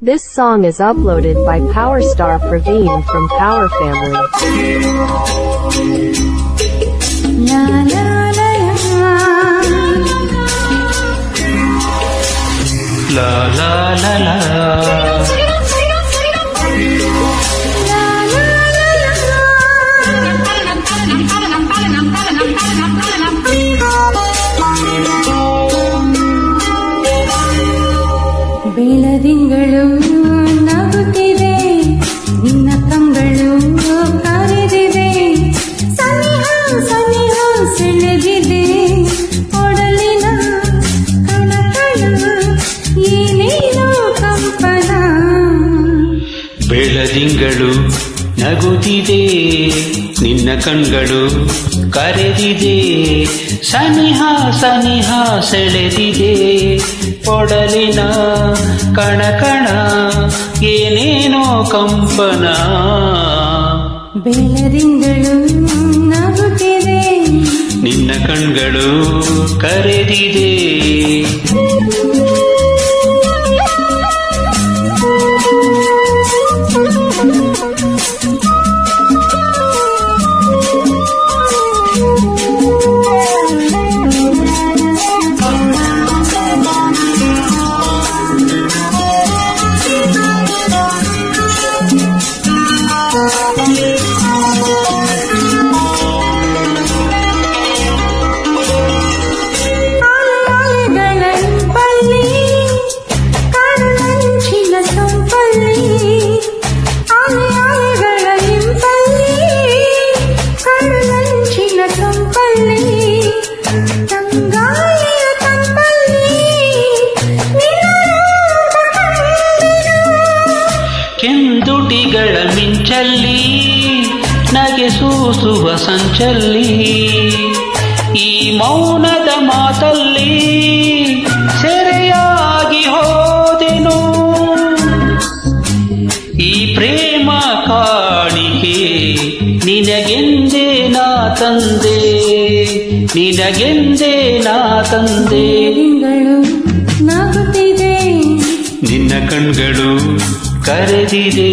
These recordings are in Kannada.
This song is uploaded by Powerstar Praveen from Power Family. La la la la la la la. ಬೆಳದಿಂಗಳು ನಗುತ್ತಿದೆ, ನಿನ್ನ ಕಂಗಳು ಕರೆದಿದೆ, ಸನಿಹ ಸನಿಹ ಸೆಳೆದಿದೆ, ಒಡಲಿನ ಕಣಕಣ ಏನೇನೋ ಕಂಪನ. ಬೆಳದಿಂಗಳು ನಗುತ್ತಿದೆ, ನಿನ್ನ ಕಣ್ಗಳು ಕರೆದಿದೆ, ಸನಿಹ ಸನಿಹ ಸೆಳೆದಿದೆ, ಒಡಲಿನ ಕಣಕಣ ಏನೇನೋ ಕಂಪನ. ಬೆಳದಿಂಗಳು ನಗುತ್ತಿದೆ, ನಿನ್ನ ಕಣ್ಗಳು ಕರೆದಿದೆ. ಕೆಂದುಟಿಗಳ ಮಿಂಚಲ್ಲಿ ನಗೆ ಸೂಸುವ ಸಂಚಲ್ಲಿ, ಈ ಮೌನದ ಮಾತಲ್ಲಿ ಸೆರೆಯಾಗಿ ಹೋದೆನು. ಈ ಪ್ರೇಮ ಕಾಣಿಕೆ ನಿನಗೆಂದೇ ನಾ ತಂದೆ, ನಿನಗೆಂದೇ ನಾ ತಂದೆ. ನಗುತ್ತಿದೆ, ನಿನ್ನ ಕಣ್ಗಳು ಕರೆದಿದೆ,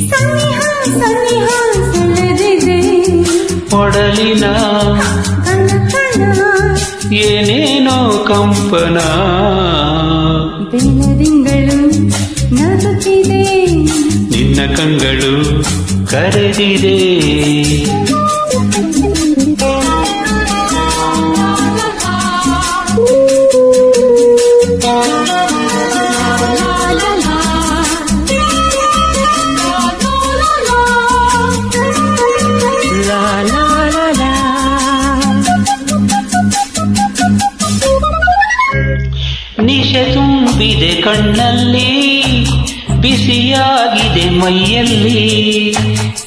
ಸನಿಹ ಸನಿಹ ಸೆಳೆದಿದೆ, ಒಡಲಿನ ಕಣಕಣ ಏನೇನೋ ಕಂಪನ. ಬೆಳದಿಂಗಳು ನಗುತ್ತಿದೆ, ನಿನ್ನ ಕಣ್ಗಳು ಕರೆದಿದೆ. ನಿಶೆ ತುಂಬಿದೆ ಕಣ್ಣಲ್ಲಿ, ಬಿಸಿಯಾಗಿದೆ ಮೈಯಲ್ಲಿ,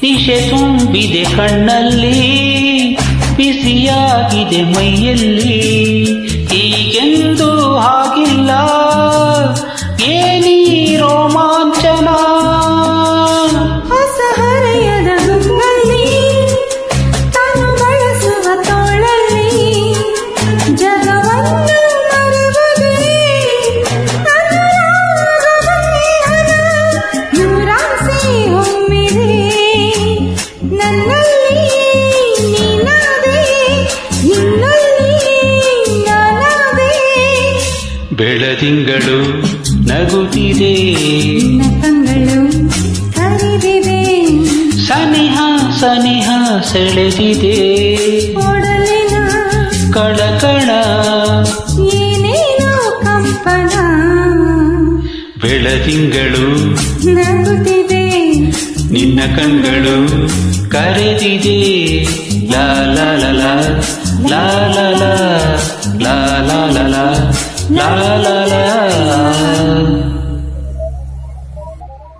ನಿಶೆ ತುಂಬಿದೆ ಕಣ್ಣಲ್ಲಿ, ಬಿಸಿಯಾಗಿದೆ ಮೈಯಲ್ಲಿ, ಹೀಗೆಂದು ಹಾಗಿಲ್ಲ ಏನಿ ರೋಮಾಂಚನ. ಹೊಸ ಹರೆಯದ ಗುಂಗಲ್ಲಿ ತಾನು ಬಳಸುವ ತೋಳಲ್ಲಿ ಜಗವನ್ನು ಮರೆವುದೇ ಯುವರಾಸೆ ಹೊಮ್ಮಿದೆ, ನನ್ನಲ್ಲಿ ನೀನಾದೆ, ನಿನ್ನಲ್ಲಿ ನಾನಾದೆ. ಬೆಳದಿಂಗಳು ನಗುತ್ತಿದೆ, ನಿನ್ನ ಕಂಗಳು ಕರೆದಿದೆ, ಸನಿಹ ಸನಿಹ ಸೆಳೆದಿದೆ, ಒಡಲಿನ ಕಳಕಳ ಏನೇನೋ ಕಂಪನ. ಬೆಳದಿಂಗಳು ನಗುತ್ತಿದೆ, ನಿನ್ನ ಕಣ್ಗಳು ಕರೆದಿದೆ. ಲಾ ಲಾ ಲಾ ಲಾ ಲಾ ಲಾ ಲಾ ಲಾ ಲಾ ಲಾ ಲಾ ಲಾ ಲಾ.